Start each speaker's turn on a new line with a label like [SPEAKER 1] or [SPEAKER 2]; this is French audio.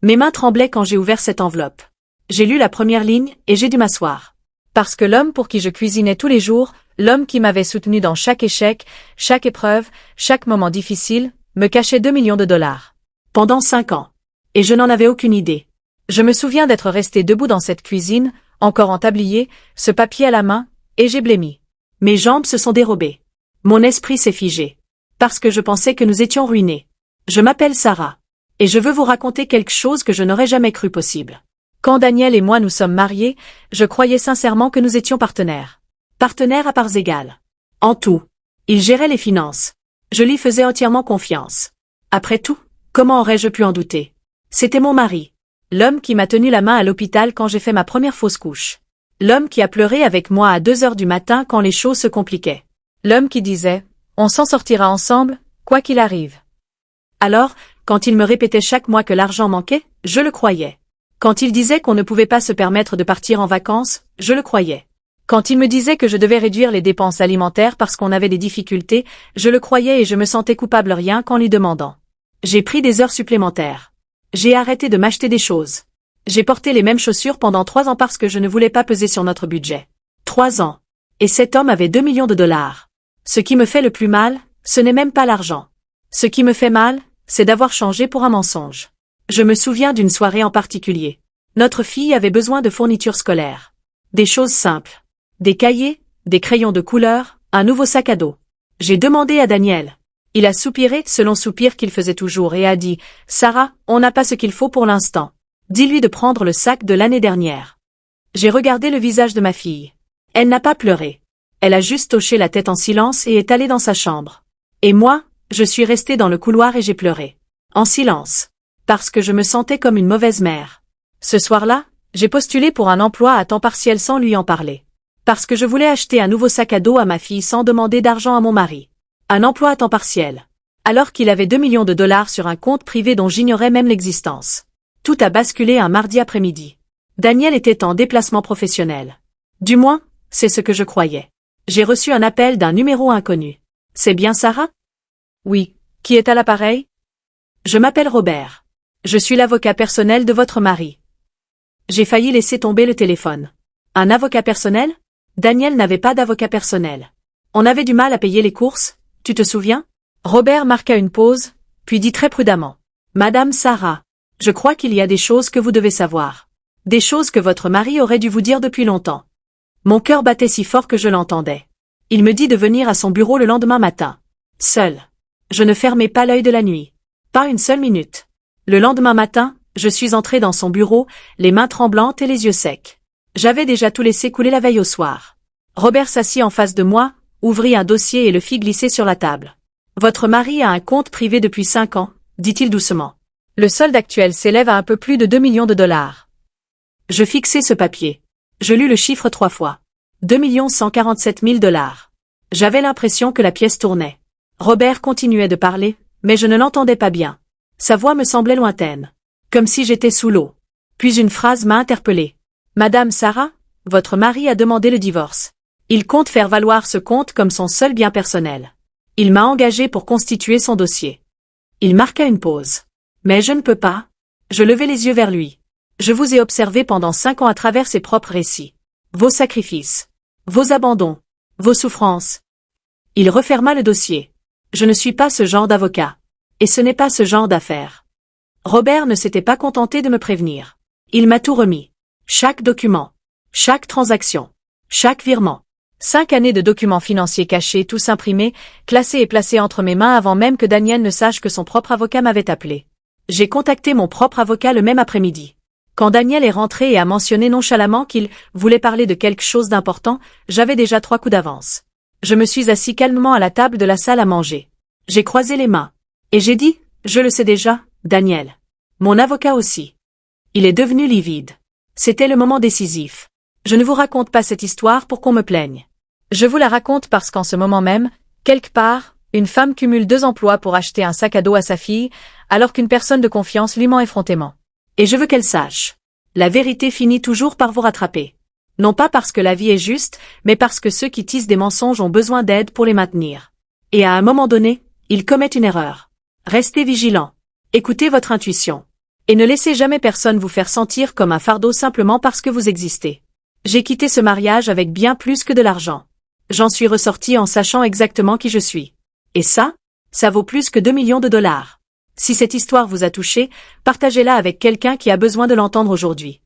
[SPEAKER 1] Mes mains tremblaient quand j'ai ouvert cette enveloppe. J'ai lu la première ligne et j'ai dû m'asseoir. Parce que l'homme pour qui je cuisinais tous les jours, l'homme qui m'avait soutenu dans chaque échec, chaque épreuve, chaque moment difficile, me cachait 2 millions de dollars. Pendant 5 ans. Et je n'en avais aucune idée. Je me souviens d'être resté debout dans cette cuisine, encore en tablier, ce papier à la main, et j'ai blêmi. Mes jambes se sont dérobées. Mon esprit s'est figé. Parce que je pensais que nous étions ruinés. Je m'appelle Sarah. Et je veux vous raconter quelque chose que je n'aurais jamais cru possible. Quand Daniel et moi nous sommes mariés, je croyais sincèrement que nous étions partenaires. Partenaires à parts égales. En tout. Il gérait les finances. Je lui faisais entièrement confiance. Après tout, comment aurais-je pu en douter? C'était mon mari. L'homme qui m'a tenu la main à l'hôpital quand j'ai fait ma première fausse couche. L'homme qui a pleuré avec moi à 2 heures du matin quand les choses se compliquaient. L'homme qui disait « On s'en sortira ensemble, quoi qu'il arrive ». Alors, quand il me répétait chaque mois que l'argent manquait, je le croyais. Quand il disait qu'on ne pouvait pas se permettre de partir en vacances, je le croyais. Quand il me disait que je devais réduire les dépenses alimentaires parce qu'on avait des difficultés, je le croyais et je me sentais coupable rien qu'en lui demandant. J'ai pris des heures supplémentaires. J'ai arrêté de m'acheter des choses. J'ai porté les mêmes chaussures pendant 3 ans parce que je ne voulais pas peser sur notre budget. 3 ans. Et cet homme avait 2 millions de dollars. Ce qui me fait le plus mal, ce n'est même pas l'argent. Ce qui me fait mal, c'est d'avoir changé pour un mensonge. Je me souviens d'une soirée en particulier. Notre fille avait besoin de fournitures scolaires. Des choses simples. Des cahiers, des crayons de couleur, un nouveau sac à dos. J'ai demandé à Daniel. Il a soupiré, selon soupir qu'il faisait toujours, et a dit « Sarah, on n'a pas ce qu'il faut pour l'instant. Dis-lui de prendre le sac de l'année dernière. » J'ai regardé le visage de ma fille. Elle n'a pas pleuré. Elle a juste hoché la tête en silence et est allée dans sa chambre. Et moi, je suis restée dans le couloir et j'ai pleuré. En silence. Parce que je me sentais comme une mauvaise mère. Ce soir-là, j'ai postulé pour un emploi à temps partiel sans lui en parler. Parce que je voulais acheter un nouveau sac à dos à ma fille sans demander d'argent à mon mari. Un emploi à temps partiel. Alors qu'il avait 2 millions de dollars sur un compte privé dont j'ignorais même l'existence. Tout a basculé un mardi après-midi. Daniel était en déplacement professionnel. Du moins, c'est ce que je croyais. J'ai reçu un appel d'un numéro inconnu. C'est bien Sarah? Oui. Qui est à l'appareil? Je m'appelle Robert. Je suis l'avocat personnel de votre mari. J'ai failli laisser tomber le téléphone. Un avocat personnel? Daniel n'avait pas d'avocat personnel. On avait du mal à payer les courses, tu te souviens? Robert marqua une pause, puis dit très prudemment. Madame Sarah, je crois qu'il y a des choses que vous devez savoir. Des choses que votre mari aurait dû vous dire depuis longtemps. Mon cœur battait si fort que je l'entendais. Il me dit de venir à son bureau le lendemain matin. Seul. Je ne fermais pas l'œil de la nuit. Pas une seule minute. Le lendemain matin, je suis entrée dans son bureau, les mains tremblantes et les yeux secs. J'avais déjà tout laissé couler la veille au soir. Robert s'assit en face de moi, ouvrit un dossier et le fit glisser sur la table. Votre mari a un compte privé depuis 5 ans, dit-il doucement. Le solde actuel s'élève à un peu plus de 2 millions de dollars. Je fixai ce papier. Je lus le chiffre 3 fois. 2 147 000 dollars. J'avais l'impression que la pièce tournait. Robert continuait de parler, mais je ne l'entendais pas bien. Sa voix me semblait lointaine. Comme si j'étais sous l'eau. Puis une phrase m'a interpellée. Madame Sarah, votre mari a demandé le divorce. Il compte faire valoir ce compte comme son seul bien personnel. Il m'a engagé pour constituer son dossier. Il marqua une pause. Mais je ne peux pas. Je levai les yeux vers lui. Je vous ai observé pendant 5 ans à travers ses propres récits. Vos sacrifices. Vos abandons. Vos souffrances. Il referma le dossier. Je ne suis pas ce genre d'avocat. Et ce n'est pas ce genre d'affaire. Robert ne s'était pas contenté de me prévenir. Il m'a tout remis. Chaque document. Chaque transaction. Chaque virement. 5 années de documents financiers cachés, tous imprimés, classés et placés entre mes mains avant même que Daniel ne sache que son propre avocat m'avait appelé. J'ai contacté mon propre avocat le même après-midi. Quand Daniel est rentré et a mentionné nonchalamment qu'il voulait parler de quelque chose d'important, j'avais déjà 3 coups d'avance. Je me suis assis calmement à la table de la salle à manger. J'ai croisé les mains. Et j'ai dit, je le sais déjà, Daniel. Mon avocat aussi. Il est devenu livide. C'était le moment décisif. Je ne vous raconte pas cette histoire pour qu'on me plaigne. Je vous la raconte parce qu'en ce moment même, quelque part, une femme cumule 2 emplois pour acheter un sac à dos à sa fille, alors qu'une personne de confiance lui ment effrontément. Et je veux qu'elle sache. La vérité finit toujours par vous rattraper. Non pas parce que la vie est juste, mais parce que ceux qui tissent des mensonges ont besoin d'aide pour les maintenir. Et à un moment donné, ils commettent une erreur. Restez vigilants. Écoutez votre intuition. Et ne laissez jamais personne vous faire sentir comme un fardeau simplement parce que vous existez. J'ai quitté ce mariage avec bien plus que de l'argent. J'en suis ressorti en sachant exactement qui je suis. Et ça vaut plus que 2 millions de dollars. Si cette histoire vous a touché, partagez-la avec quelqu'un qui a besoin de l'entendre aujourd'hui.